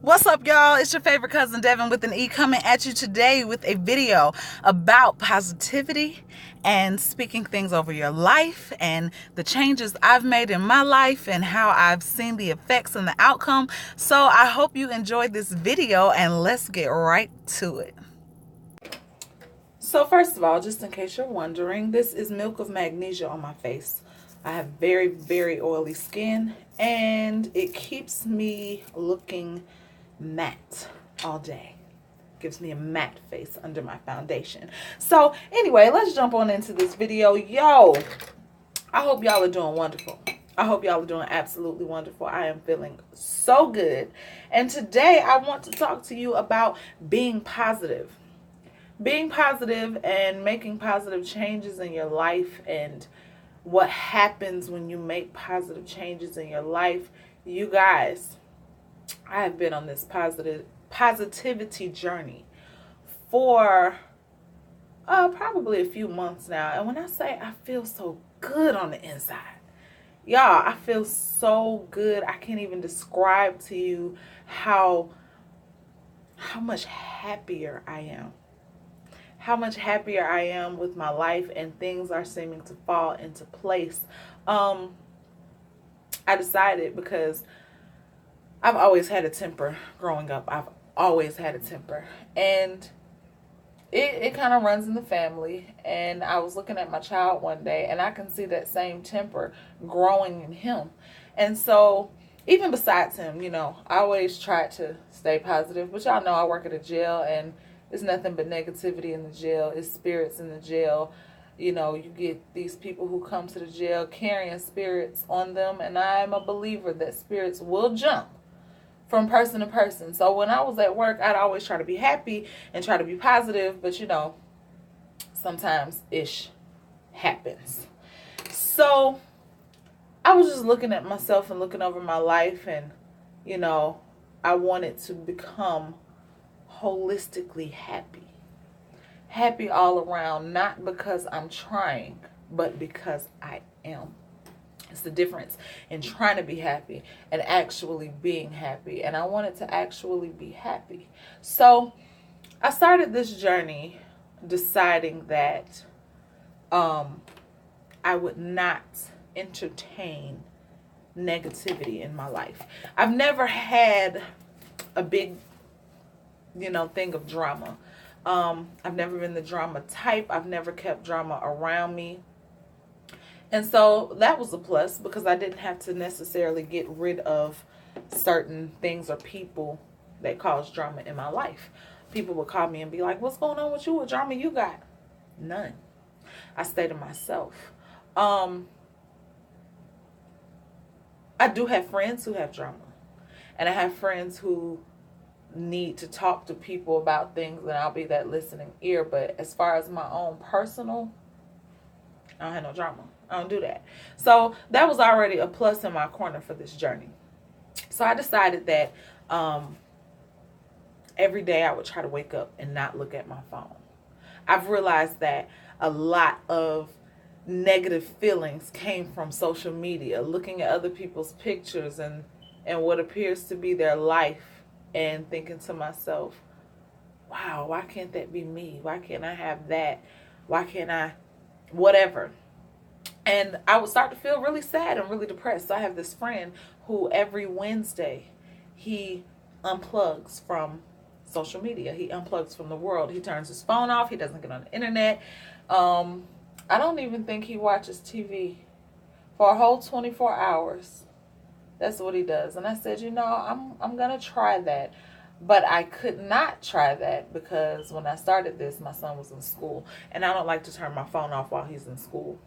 What's up, y'all? It's your favorite cousin Devin with an E coming at you today with a video about positivity and speaking things over your life and the changes I've made in my life and how I've seen the effects and the outcome. So I hope you enjoyed this video and let's get right to it. So first of all, just in case you're wondering, this is milk of magnesia on my face. I have very, very oily skin and it keeps me looking matte all day. Gives me a matte face under my foundation. So anyway, let's jump on into this video. Yo, I hope y'all are doing wonderful. I hope y'all are doing absolutely wonderful. I am feeling so good. And today I want to talk to you about being positive. Being positive and making positive changes in your life and what happens when you make positive changes in your life. You guys, I have been on this positivity journey for probably a few months now. And when I say I feel so good on the inside, y'all, I feel so good. I can't even describe to you how much happier I am. How much happier I am with my life, and things are seeming to fall into place. I decided, because I've always had a temper growing up. I've always had a temper. And it kind of runs in the family. And I was looking at my child one day, and I can see that same temper growing in him. And so, even besides him, I always tried to stay positive. But y'all know I work at a jail, and it's nothing but negativity in the jail. It's spirits in the jail. You get these people who come to the jail carrying spirits on them. And I'm a believer that spirits will jump from person to person. So when I was at work, I'd always try to be happy and try to be positive. But, sometimes ish happens. So I was just looking at myself and looking over my life. And, I wanted to become holistically happy. Happy all around, not because I'm trying, but because I am. It's the difference in trying to be happy and actually being happy. And I wanted to actually be happy. So I started this journey deciding that I would not entertain negativity in my life. I've never had a big thing of drama. I've never been the drama type. I've never kept drama around me. And so that was a plus, because I didn't have to necessarily get rid of certain things or people that cause drama in my life. People would call me and be like, what's going on with you? What drama you got? None. I stay to myself. I do have friends who have drama. And I have friends who need to talk to people about things, and I'll be that listening ear. But as far as my own personal, I don't have no drama. I don't do that. So that was already a plus in my corner for this journey. So I decided that every day I would try to wake up and not look at my phone. I've realized that a lot of negative feelings came from social media, looking at other people's pictures and what appears to be their life, and thinking to myself, wow, why can't that be me? Why can't I have that? Why can't I, whatever? And I would start to feel really sad and really depressed. So I have this friend who every Wednesday, he unplugs from social media. He unplugs from the world. He turns his phone off. He doesn't get on the internet. I don't even think he watches TV for a whole 24 hours. That's what he does. And I said, I'm going to try that. But I could not try that because when I started this, my son was in school. And I don't like to turn my phone off while he's in school.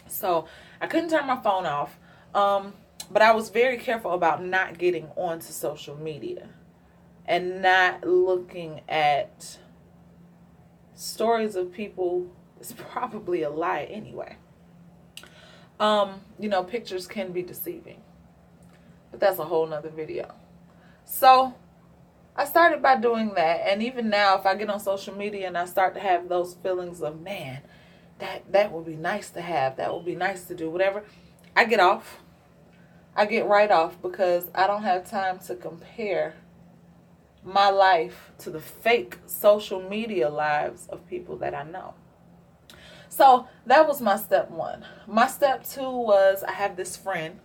So I couldn't turn my phone off. But I was very careful about not getting onto social media and not looking at stories of people. It's probably a lie anyway. Pictures can be deceiving. But that's a whole nother video. So I started by doing that. And even now, if I get on social media and I start to have those feelings of, man, that would be nice to have. That would be nice to do, whatever. I get off. I get right off, because I don't have time to compare my life to the fake social media lives of people that I know. So that was my step one. My step two was I have this friend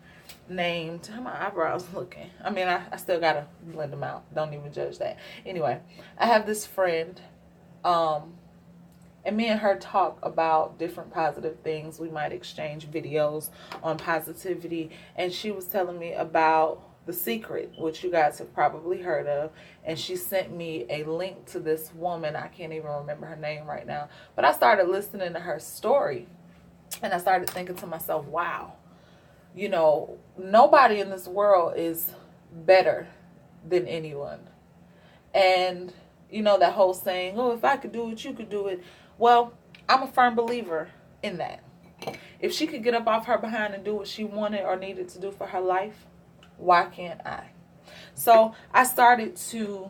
named, how my eyebrows looking? I mean, I still gotta blend them out. Don't even judge that. Anyway, I have this friend, and me and her talk about different positive things. We might exchange videos on positivity. And she was telling me about The Secret, which you guys have probably heard of. And she sent me a link to this woman. I can't even remember her name right now. But I started listening to her story. And I started thinking to myself, wow, you know, nobody in this world is better than anyone. And, you know, that whole saying, oh, if I could do it, you could do it. Well, I'm a firm believer in that. If she could get up off her behind and do what she wanted or needed to do for her life, why can't I? So I started to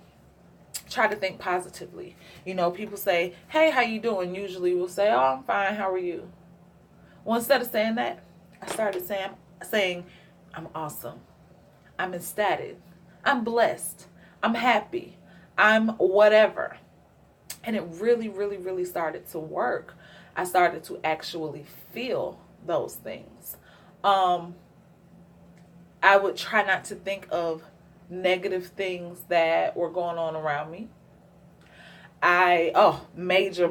try to think positively. You know, people say, hey, how you doing? Usually we'll say, oh, I'm fine. How are you? Well, instead of saying that, I started saying, I'm awesome. I'm ecstatic. I'm blessed. I'm happy. I'm whatever. And it really, really, really started to work. I started to actually feel those things. I would try not to think of negative things that were going on around me. Major,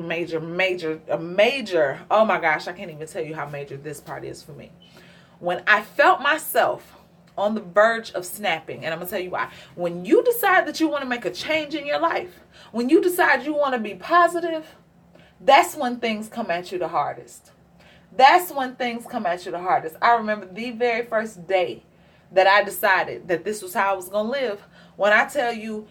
oh my gosh, I can't even tell you how major this part is for me. When I felt myself on the verge of snapping, and I'm going to tell you why. When you decide that you want to make a change in your life, when you decide you want to be positive, that's when things come at you the hardest. That's when things come at you the hardest. I remember the very first day that I decided that this was how I was going to live. When I tell you,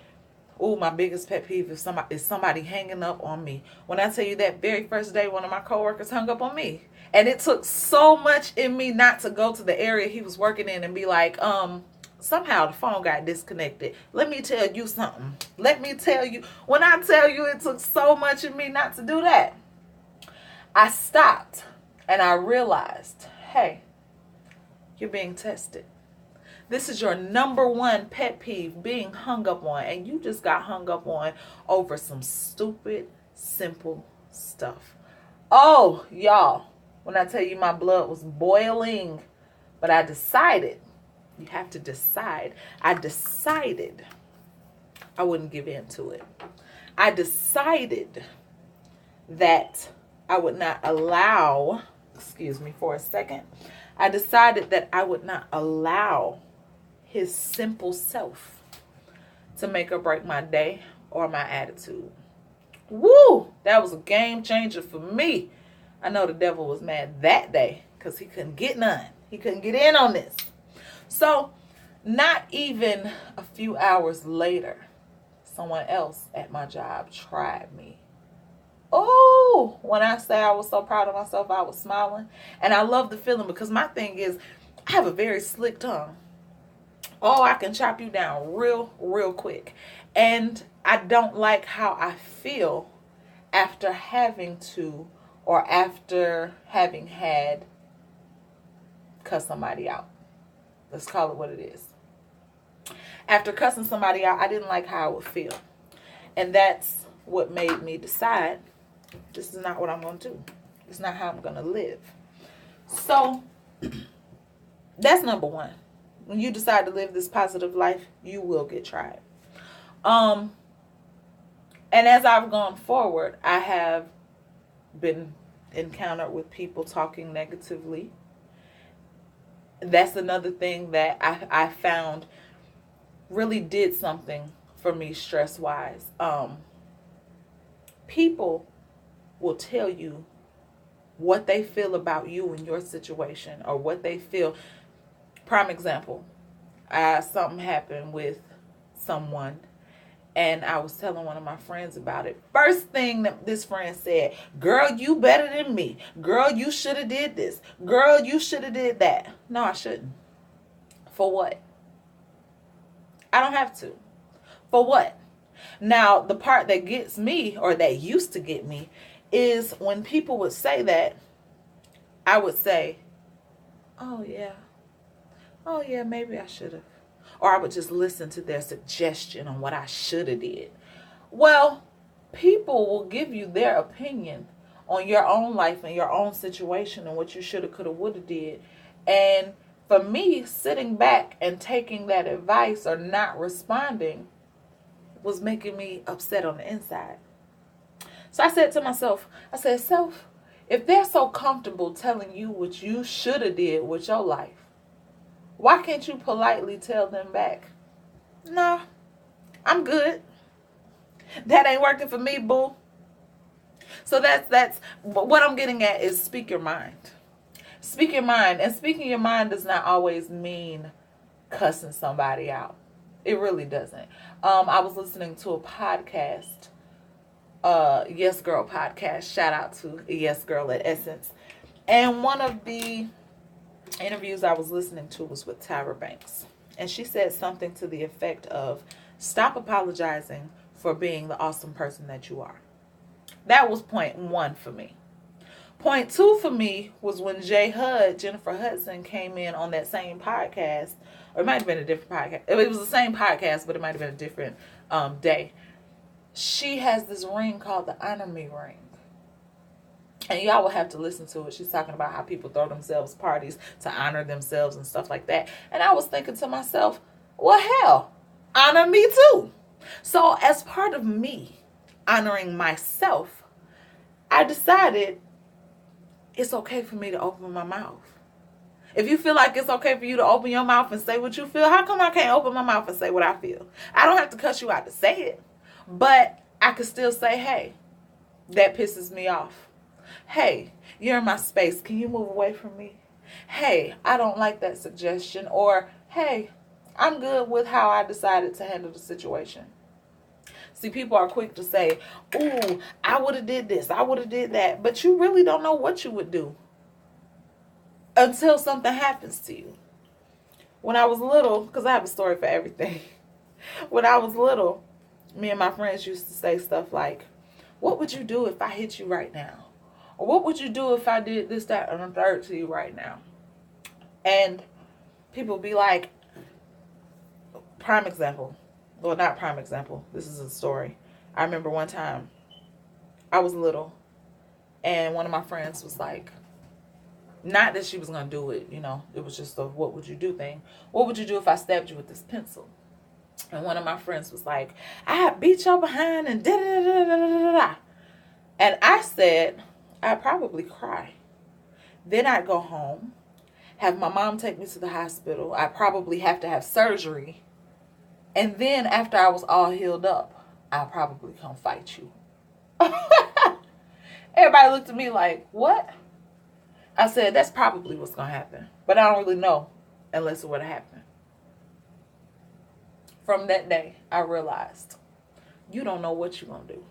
my biggest pet peeve is somebody hanging up on me. When I tell you that very first day, one of my coworkers hung up on me. And it took so much in me not to go to the area he was working in and be like, somehow the phone got disconnected. Let me tell you something. Let me tell you. When I tell you it took so much in me not to do that, I stopped and I realized, hey, you're being tested. This is your number one pet peeve, being hung up on. And you just got hung up on over some stupid, simple stuff. Oh, y'all, when I tell you my blood was boiling, but I decided, you have to decide. I decided I wouldn't give in to it. I decided that I would not allow, excuse me for a second. I decided that I would not allow his simple self to make or break my day or my attitude. Woo! That was a game changer for me. I know the devil was mad that day because he couldn't get none. He couldn't get in on this. So, not even a few hours later, someone else at my job tried me. Oh, when I say I was so proud of myself, I was smiling. And I love the feeling because my thing is, I have a very slick tongue. Oh, I can chop you down real quick. And I don't like how I feel after having to, or after having had, cuss somebody out. Let's call it what it is. After cussing somebody out, I didn't like how I would feel. And that's what made me decide, this is not what I'm going to do. It's not how I'm going to live. So, that's number one. When you decide to live this positive life, you will get tried. And as I've gone forward, I have been encountered with people talking negatively. That's another thing that I found really did something for me stress-wise. People will tell you what they feel about you and your situation, or what they feel. Prime example, something happened with someone, and I was telling one of my friends about it. First thing that this friend said, girl, you better than me. Girl, you should have did this. Girl, you should have did that. No, I shouldn't. For what? I don't have to. For what? Now, the part that gets me, or that used to get me, is when people would say that, I would say, oh yeah, maybe I should have. or I would just listen to their suggestion on what I should have did. Well, people will give you their opinion on your own life and your own situation and what you should have, could have, would have did. And for me, sitting back and taking that advice or not responding was making me upset on the inside. So I said to myself, I said, self, if they're so comfortable telling you what you should have did with your life, why can't you politely tell them back, no, I'm good. That ain't working for me, boo. So that's what I'm getting at is speak your mind. Speak your mind. And speaking your mind does not always mean cussing somebody out. It really doesn't. I was listening to a podcast, Yes Girl podcast. Shout out to Yes Girl at Essence. And one of the interviews I was listening to was with Tyra Banks. And she said something to the effect of, stop apologizing for being the awesome person that you are. That was point one for me. Point two for me was when Jennifer Hudson, came in on that same podcast, or it might have been a different podcast. It was the same podcast, but it might have been a different day. She has this ring called the Honor Me ring. And y'all will have to listen to it. She's talking about how people throw themselves parties to honor themselves and stuff like that. And I was thinking to myself, well, hell, honor me too. So as part of me honoring myself, I decided it's okay for me to open my mouth. If you feel like it's okay for you to open your mouth and say what you feel, how come I can't open my mouth and say what I feel? I don't have to cuss you out to say it, but I could still say, hey, that pisses me off. Hey, you're in my space. Can you move away from me? Hey, I don't like that suggestion. Or, hey, I'm good with how I decided to handle the situation. See, people are quick to say, ooh, I would have did this, I would have did that. But you really don't know what you would do until something happens to you. When I was little, because I have a story for everything. When I was little, me and my friends used to say stuff like, what would you do if I hit you right now? Or what would you do if I did this, that, and the third to you right now? And people be like, prime example. Well, not prime example. This is a story. I remember one time I was little and one of my friends was like, not that she was going to do it, it was just a what would you do thing. What would you do if I stabbed you with this pencil? And one of my friends was like, I beat your behind and da da da da da da. And I said, I'd probably cry. Then I'd go home, have my mom take me to the hospital. I'd probably have to have surgery. And then after I was all healed up, I'll probably come fight you. Everybody looked at me like, what? I said, that's probably what's going to happen. But I don't really know unless it would have happened. From that day, I realized you don't know what you're going to do.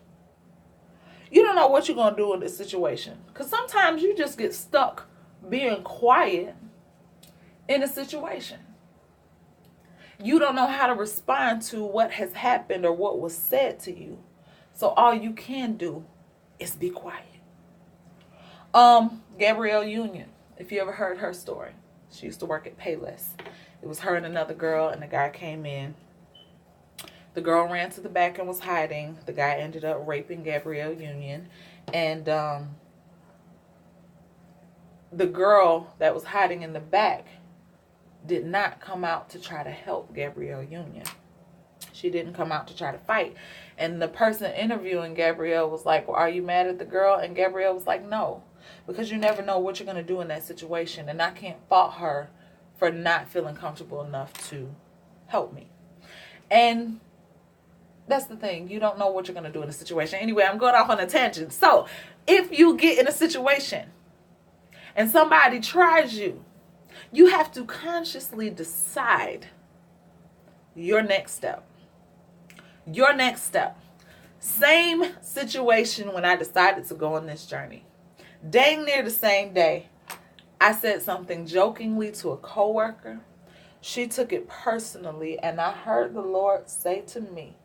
You don't know what you're going to do in this situation. Because sometimes you just get stuck being quiet in a situation. You don't know how to respond to what has happened or what was said to you. So all you can do is be quiet. GRWM Union, if you ever heard her story, she used to work at Payless. It was her and another girl, and the guy came in. The girl ran to the back and was hiding. The guy ended up raping GRWM Union. And the girl that was hiding in the back did not come out to try to help GRWM Union. She didn't come out to try to fight. And the person interviewing GRWM was like, well, are you mad at the girl? And GRWM was like, no, because you never know what you're going to do in that situation. And I can't fault her for not feeling comfortable enough to help me. And that's the thing. You don't know what you're going to do in a situation. Anyway, I'm going off on a tangent. So if you get in a situation and somebody tries you, you have to consciously decide your next step. Your next step. Same situation when I decided to go on this journey. Dang near the same day, I said something jokingly to a coworker. She took it personally, and I heard the Lord say to me,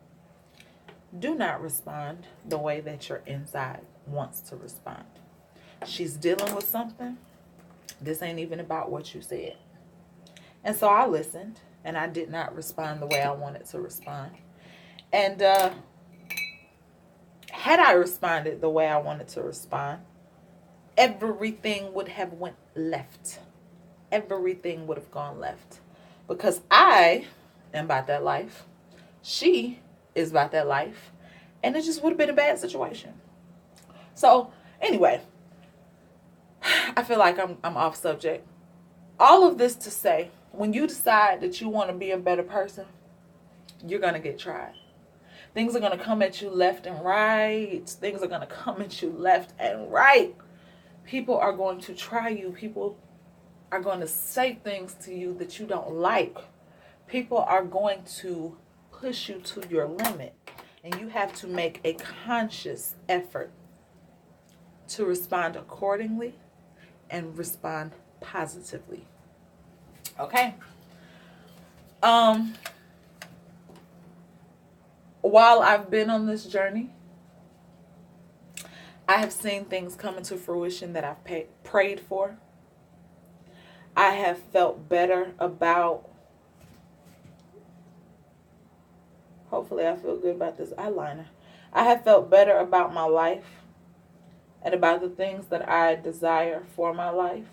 do not respond the way that your inside wants to respond. She's dealing with something. This ain't even about what you said. And so I listened, and I did not respond the way I wanted to respond. And had I responded the way I wanted to respond, everything would have went left. Everything would have gone left. Because I am about that life. She is about that life. And it just would have been a bad situation. So, anyway, I feel like I'm off subject. All of this to say, when you decide that you want to be a better person, you're going to get tried. Things are going to come at you left and right. Things are going to come at you left and right. People are going to try you. People are going to say things to you that you don't like. People are going to push you to your limit. And you have to make a conscious effort to respond accordingly and respond positively. Okay? While I've been on this journey, I have seen things come into fruition that I've prayed for. I have felt better about, hopefully I feel good about this eyeliner. I have felt better about my life and about the things that I desire for my life.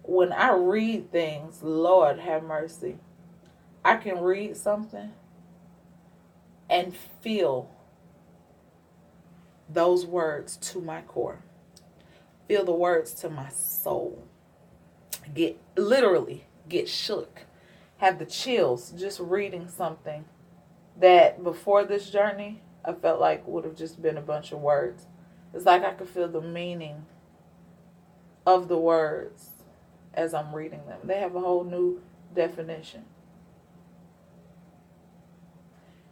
When I read things, Lord have mercy, I can read something and feel those words to my core. Feel the words to my soul. Literally get shook. Have the chills just reading something that before this journey I felt like would have just been a bunch of words. It's like I could feel the meaning of the words as I'm reading them. They have a whole new definition.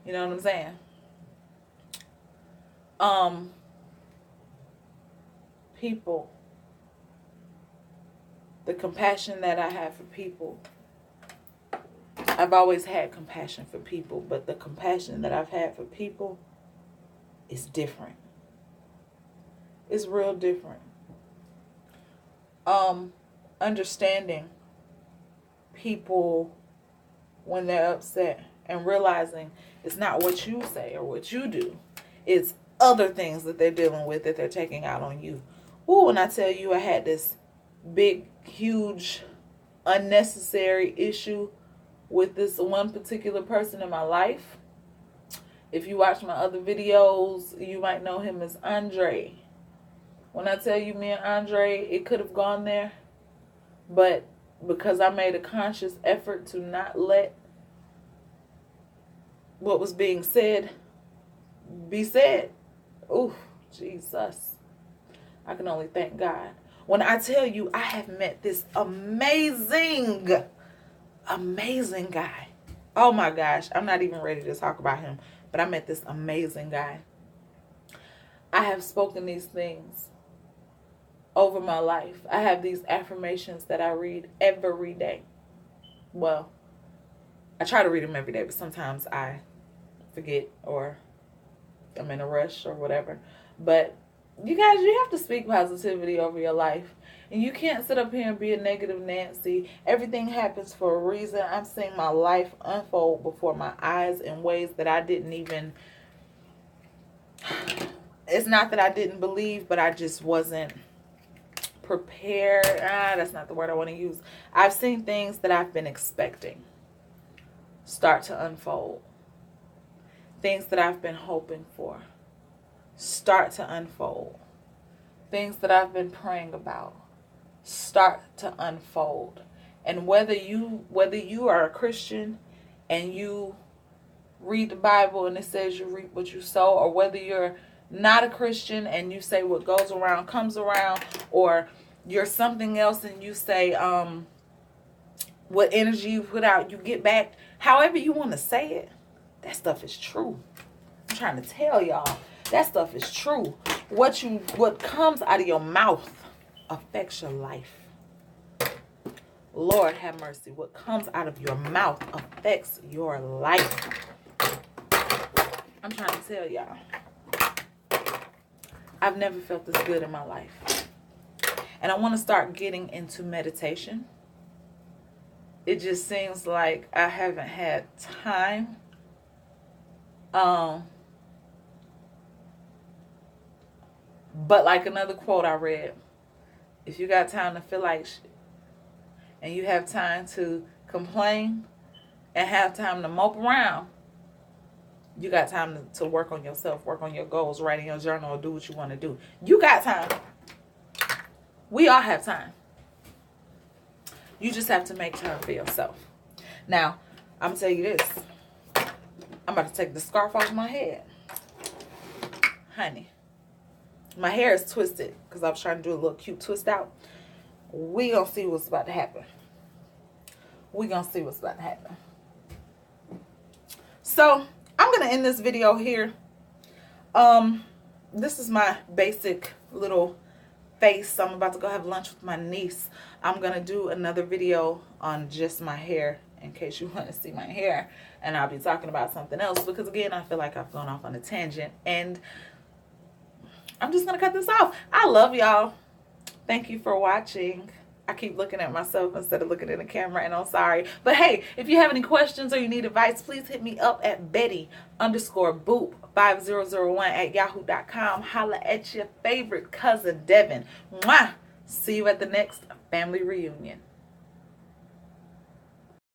You know what I'm saying? People, the compassion that I have for people, I've always had compassion for people, but the compassion that I've had for people is different. It's real different. Understanding people when they're upset and realizing it's not what you say or what you do. It's other things that they're dealing with that they're taking out on you. Ooh, when I tell you I had this big, huge, unnecessary issue with this one particular person in my life. If you watch my other videos, you might know him as Andre. When I tell you me and Andre, it could have gone there. But because I made a conscious effort to not let what was being said be said. Ooh, Jesus. I can only thank God. When I tell you I have met this amazing guy. Oh my gosh. I'm not even ready to talk about him. But I met this amazing guy. I have spoken these things over my life. I have these affirmations that I read every day. Well, I try to read them every day, but sometimes I forget or I'm in a rush or whatever. But you guys, you have to speak positivity over your life. And you can't sit up here and be a negative Nancy. Everything happens for a reason. I'm seeing my life unfold before my eyes in ways that I didn't even... It's not that I didn't believe, but I just wasn't prepared. That's not the word I want to use. I've seen things that I've been expecting start to unfold. Things that I've been hoping for start to unfold. Things that I've been praying about start to unfold. And whether you are a Christian and you read the Bible and it says you reap what you sow, or whether you're not a Christian and you say what goes around comes around, or you're something else and you say what energy you put out you get back, however you want to say it, that stuff is true. I'm trying to tell y'all, that stuff is true. What comes out of your mouth affects your life. Lord have mercy. What comes out of your mouth affects your life. I'm trying to tell y'all. I've never felt this good in my life. And I want to start getting into meditation. it just seems like I haven't had time. But like another quote I read, if you got time to feel like shit, and you have time to complain and have time to mope around, you got time to work on yourself, work on your goals, write in your journal, or do what you want to do. You got time. We all have time. You just have to make time for yourself. Now, I'm going to tell you this. I'm about to take the scarf off my head. Honey, my hair is twisted because I was trying to do a little cute twist out. We going to see what's about to happen. We going to see what's about to happen. So, I'm going to end this video here. This is my basic little face. I'm about to go have lunch with my niece. I'm going to do another video on just my hair in case you want to see my hair. And I'll be talking about something else because, again, I feel like I've gone off on a tangent. And I'm just going to cut this off. I love y'all. Thank you for watching. I keep looking at myself instead of looking in the camera, and I'm sorry. But hey, if you have any questions or you need advice, please hit me up at Betty_Boop5001@yahoo.com. Holla at your favorite cousin, Devin. Mwah! See you at the next family reunion.